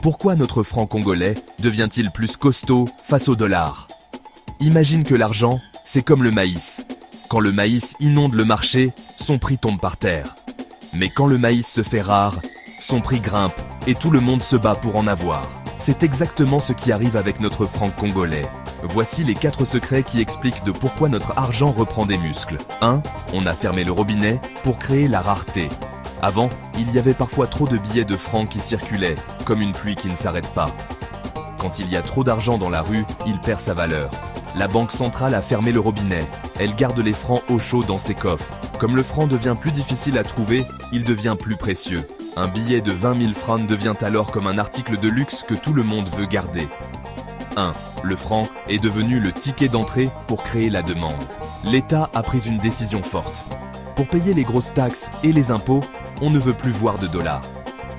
Pourquoi notre franc congolais devient-il plus costaud face au dollar? Imagine que l'argent, c'est comme le maïs. Quand le maïs inonde le marché, son prix tombe par terre. Mais quand le maïs se fait rare, son prix grimpe et tout le monde se bat pour en avoir. C'est exactement ce qui arrive avec notre franc congolais. Voici les 4 secrets qui expliquent de pourquoi notre argent reprend des muscles. 1. On a fermé le robinet pour créer la rareté. Avant, il y avait parfois trop de billets de francs qui circulaient, comme une pluie qui ne s'arrête pas. Quand il y a trop d'argent dans la rue, il perd sa valeur. La banque centrale a fermé le robinet. Elle garde les francs au chaud dans ses coffres. Comme le franc devient plus difficile à trouver, il devient plus précieux. Un billet de 20 000 francs devient alors comme un article de luxe que tout le monde veut garder. 1. Le franc est devenu le ticket d'entrée pour créer la demande. L'État a pris une décision forte. Pour payer les grosses taxes et les impôts, on ne veut plus voir de dollars.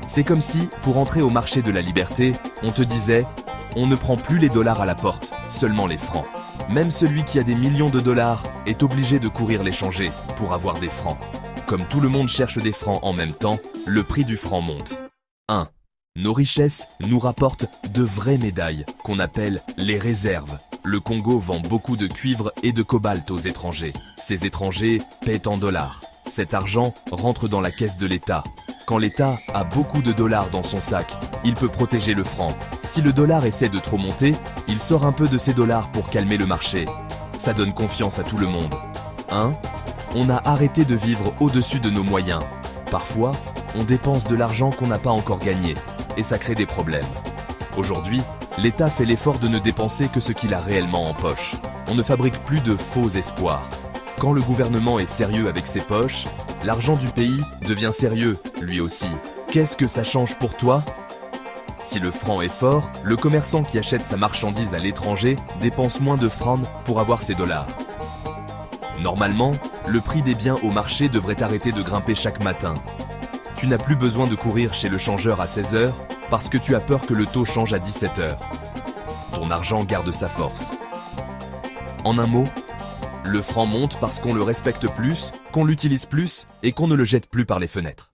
C'est comme si, pour entrer au marché de la liberté, on te disait « On ne prend plus les dollars à la porte, seulement les francs ». Même celui qui a des millions de dollars est obligé de courir les changer pour avoir des francs. Comme tout le monde cherche des francs en même temps, le prix du franc monte. 1. Nos richesses nous rapportent de vraies médailles, qu'on appelle les réserves. Le Congo vend beaucoup de cuivre et de cobalt aux étrangers. Ces étrangers paient en dollars. Cet argent rentre dans la caisse de l'État. Quand l'État a beaucoup de dollars dans son sac, il peut protéger le franc. Si le dollar essaie de trop monter, il sort un peu de ses dollars pour calmer le marché. Ça donne confiance à tout le monde. 1. On a arrêté de vivre au-dessus de nos moyens. Parfois, on dépense de l'argent qu'on n'a pas encore gagné, et ça crée des problèmes. Aujourd'hui, l'État fait l'effort de ne dépenser que ce qu'il a réellement en poche. On ne fabrique plus de faux espoirs. Quand le gouvernement est sérieux avec ses poches, l'argent du pays devient sérieux, lui aussi. Qu'est-ce que ça change pour toi? Si le franc est fort, le commerçant qui achète sa marchandise à l'étranger dépense moins de francs pour avoir ses dollars. Normalement, le prix des biens au marché devrait arrêter de grimper chaque matin. Tu n'as plus besoin de courir chez le changeur à 16 h parce que tu as peur que le taux change à 17 h. Ton argent garde sa force. En un mot, le franc monte parce qu'on le respecte plus, qu'on l'utilise plus et qu'on ne le jette plus par les fenêtres.